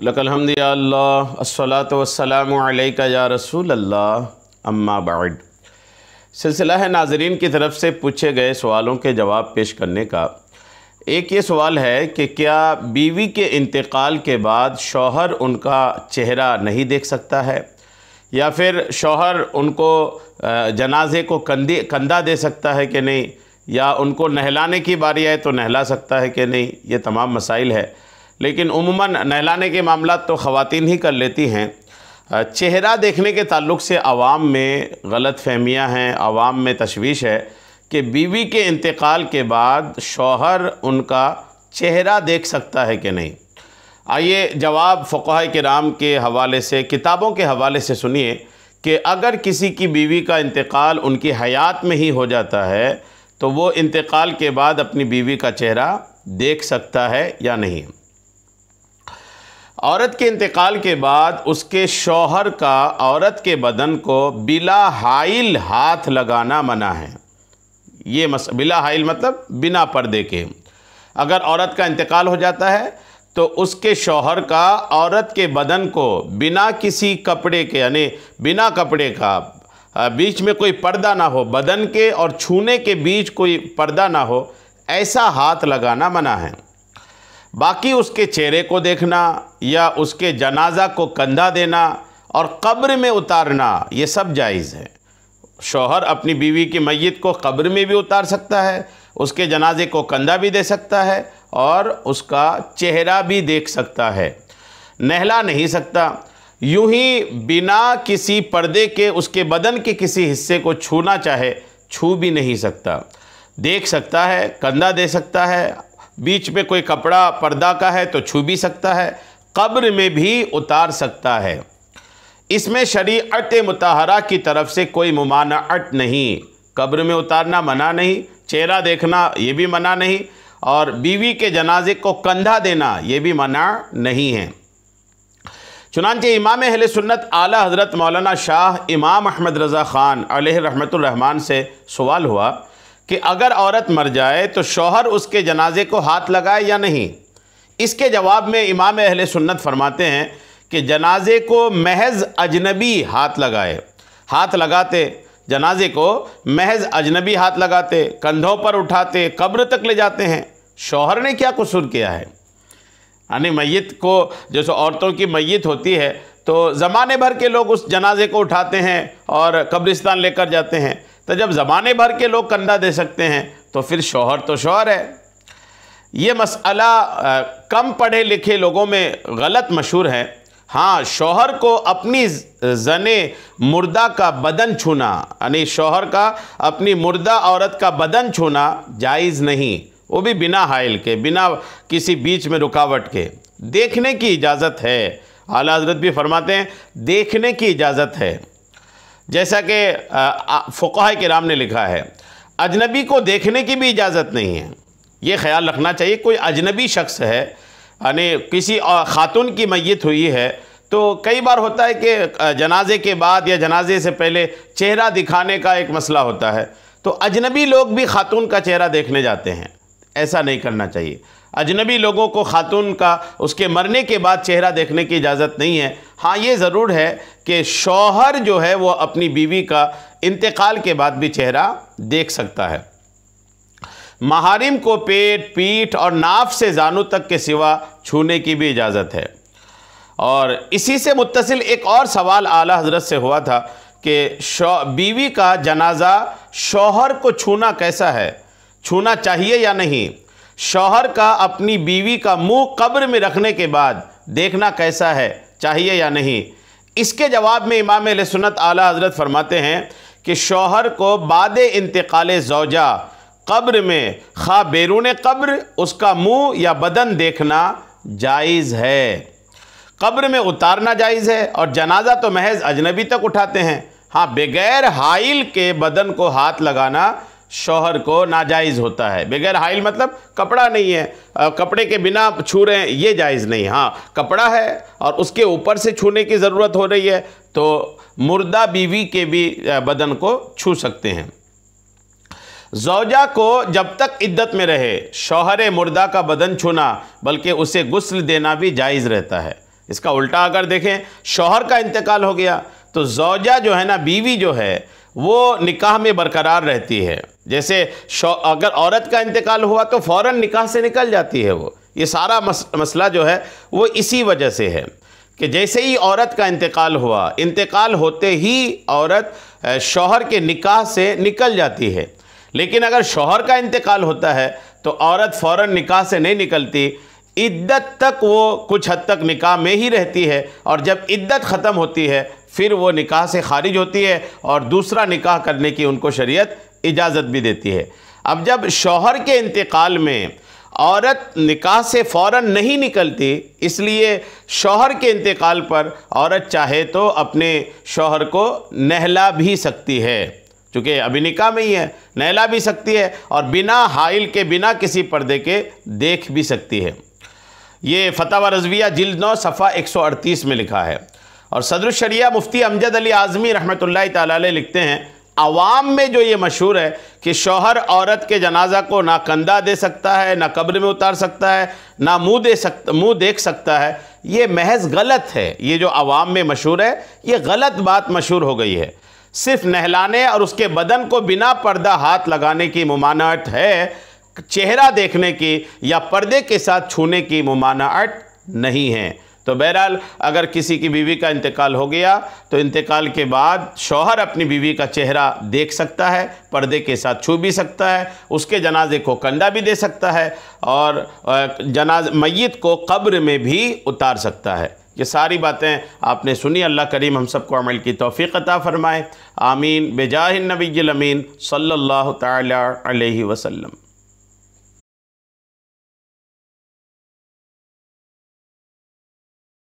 लकल हम्द या अल्लाह अस्सलातु वस्सलामु अलैका या रसूल अल्लाह अम्मा बाद। सिलसिला है नाज़रीन की तरफ़ से पूछे गए सवालों के जवाब पेश करने का। एक ये सवाल है कि क्या बीवी के इंतकाल के बाद शौहर उनका चेहरा नहीं देख सकता है, या फिर शौहर उनको जनाजे को कंधा दे सकता है कि नहीं, या उनको नहलाने की बारी आए तो नहला सकता है कि नहीं। ये तमाम मसाइल है, लेकिन उमूमन नहलाने के मामला तो ख़वातीन ही कर लेती हैं। चेहरा देखने के ताल्लुक़ से आवाम में गलत फहमियाँ हैं, आवाम में तशवीश है कि बीवी के इंतकाल के बाद शौहर उनका चेहरा देख सकता है कि नहीं। आइए जवाब फ़ुक़हा किराम के हवाले से, किताबों के हवाले से सुनिए कि अगर किसी की बीवी का इंतकाल उनकी हयात में ही हो जाता है तो वो इंतकाल के बाद अपनी बीवी का चेहरा देख सकता है या नहीं। औरत के इंतकाल के बाद उसके शौहर का औरत के बदन को बिला हाइल हाथ लगाना मना है। ये बिला हाइल मतलब बिना पर्दे के। अगर औरत का इंतकाल हो जाता है तो उसके शौहर का औरत के बदन को बिना किसी कपड़े के, यानी बिना कपड़े का, बीच में कोई पर्दा ना हो, बदन के और छूने के बीच कोई पर्दा ना हो, ऐसा हाथ लगाना मना है। बाकी उसके चेहरे को देखना या उसके जनाजा को कंधा देना और कब्र में उतारना, ये सब जायज़ है। शौहर अपनी बीवी की मैयत को कब्र में भी उतार सकता है, उसके जनाजे को कंधा भी दे सकता है और उसका चेहरा भी देख सकता है। नहला नहीं सकता, यूं ही बिना किसी पर्दे के उसके बदन के किसी हिस्से को छूना चाहे छू भी नहीं सकता। देख सकता है, कंधा दे सकता है, बीच में कोई कपड़ा पर्दा का है तो छू भी सकता है, कब्र में भी उतार सकता है। इसमें शरीअत मुतहरा की तरफ से कोई मुमानअत नहीं। कब्र में उतारना मना नहीं, चेहरा देखना ये भी मना नहीं, और बीवी के जनाजे को कंधा देना ये भी मना नहीं है। चुनांचे इमाम अहले सुन्नत आला हज़रत मौलाना शाह इमाम अहमद रज़ा ख़ान अलैहि रहमतुर रहमान से सवाल हुआ कि अगर औरत मर जाए तो शौहर उसके जनाजे को हाथ लगाए या नहीं। इसके जवाब में इमाम अहले सुन्नत फरमाते हैं कि जनाजे को महज अजनबी हाथ लगाए। हाथ लगाते, जनाजे को महज अजनबी हाथ लगाते, कंधों पर उठाते, कब्र तक ले जाते हैं। शौहर ने क्या कसूर किया है? यानी मैयत को, जैसे औरतों की मैयत होती है तो ज़माने भर के लोग उस जनाजे को उठाते हैं और कब्रिस्तान लेकर जाते हैं। तो जब ज़माने भर के लोग कंधा दे सकते हैं तो फिर शौहर तो शौहर है। ये मसला कम पढ़े लिखे लोगों में गलत मशहूर है। हाँ, शौहर को अपनी ज़ने मुर्दा का बदन छूना, यानी शौहर का अपनी मुर्दा औरत का बदन छूना जायज़ नहीं, वो भी बिना हाइल के, बिना किसी बीच में रुकावट के। देखने की इजाज़त है। आला हज़रत भी फरमाते हैं देखने की इजाज़त है। जैसा कि फ़ुक़हा किराम ने लिखा है, अजनबी को देखने की भी इजाज़त नहीं है। ये ख्याल रखना चाहिए, कोई अजनबी शख्स है, यानी किसी खातून की मैयत हुई है तो कई बार होता है कि जनाजे के बाद या जनाजे से पहले चेहरा दिखाने का एक मसला होता है, तो अजनबी लोग भी खातून का चेहरा देखने जाते हैं। ऐसा नहीं करना चाहिए। अजनबी लोगों को खातून का उसके मरने के बाद चेहरा देखने की इजाज़त नहीं है। हाँ, ये ज़रूर है कि शौहर जो है वो अपनी बीवी का इंतकाल के बाद भी चेहरा देख सकता है। महारिम को पेट, पीठ और नाफ से जानू तक के सिवा छूने की भी इजाज़त है। और इसी से मुत्तसिल एक और सवाल आला हज़रत से हुआ था कि बीवी का जनाजा शौहर को छूना कैसा है, छूना चाहिए या नहीं। शौहर का अपनी बीवी का मुंह कब्र में रखने के बाद देखना कैसा है, चाहिए या नहीं। इसके जवाब में इमाम अहले सुन्नत आला हज़रत फरमाते हैं कि शौहर को बादे इंतकाले ज़ौजा कब्र में खा बैरून कब्र उसका मुंह या बदन देखना जायज़ है। कब्र में उतारना जायज़ है और जनाजा तो महज अजनबी तक उठाते हैं। हाँ, बगैर हाइल के बदन को हाथ लगाना शौहर को नाजायज़ होता है। बगैर हाइल मतलब कपड़ा नहीं है, कपड़े के बिना छू रहे हैं, ये जायज़ नहीं। हाँ, कपड़ा है और उसके ऊपर से छूने की ज़रूरत हो रही है तो मुर्दा बीवी के भी बदन को छू सकते हैं। ज़ौजा को जब तक इद्दत में रहे शौहर मुर्दा का बदन छूना बल्कि उसे गुस्ल देना भी जायज़ रहता है। इसका उल्टा अगर देखें, शौहर का इंतकाल हो गया तो ज़ौजा जो है ना, बीवी जो है वो निकाह में बरकरार रहती है। जैसे अगर औरत का इंतकाल हुआ तो फ़ौरन निकाह से निकल जाती है वो। ये सारा मसला जो है वो इसी वजह से है कि जैसे ही औरत का इंतकाल हुआ, इंतकाल होते ही औरत शौहर के निकाह से निकल जाती है। लेकिन अगर शौहर का इंतकाल होता है तो औरत फ़ौरन निकाह से नहीं निकलती, इद्दत तक वो कुछ हद तक निकाह में ही रहती है, और जब इद्दत ख़त्म होती है फिर वो निकाह से खारिज होती है और दूसरा निकाह करने की उनको शरीयत इजाज़त भी देती है। अब जब शौहर के इंतकाल में औरत निकाह से फ़ौरन नहीं निकलती, इसलिए शौहर के इंतकाल पर औरत चाहे तो अपने शौहर को नहला भी सकती है, चूँकि अभी निकाह में ही है, नहला भी सकती है और बिना हाइल के, बिना किसी पर्दे के देख भी सकती है। ये फतवा रज़विया जिल्द 9 सफ़ा 138 में लिखा है। और सदरुल शरिया मुफ्ती अमजद अली आज़मी रहमतुल्लाहि ताला अलैह लिखते हैं, आवाम में जो ये मशहूर है कि शौहर औरत के जनाजा को ना कंधा दे सकता है, ना कब्र में उतार सकता है, ना मुँह देख सकता है, ये महज गलत है। ये जो आवाम में मशहूर है ये गलत बात मशहूर हो गई है। सिर्फ नहलाने और उसके बदन को बिना पर्दा हाथ लगाने की मुमानात है, चेहरा देखने की या पर्दे के साथ छूने की मुमानात नहीं है। तो बहरहाल अगर किसी की बीवी का इंतकाल हो गया तो इंतकाल के बाद शौहर अपनी बीवी का चेहरा देख सकता है, पर्दे के साथ छू भी सकता है, उसके जनाजे को कंधा भी दे सकता है और मय्यत को कब्र में भी उतार सकता है। ये सारी बातें आपने सुनी। अल्लाह करीम हम सबको अमल की तौफीक अता फ़रमाए। आमीन। बेजाहिन नबील अमीन सल्लल्लाहु तआला अलैहि वसल्लम।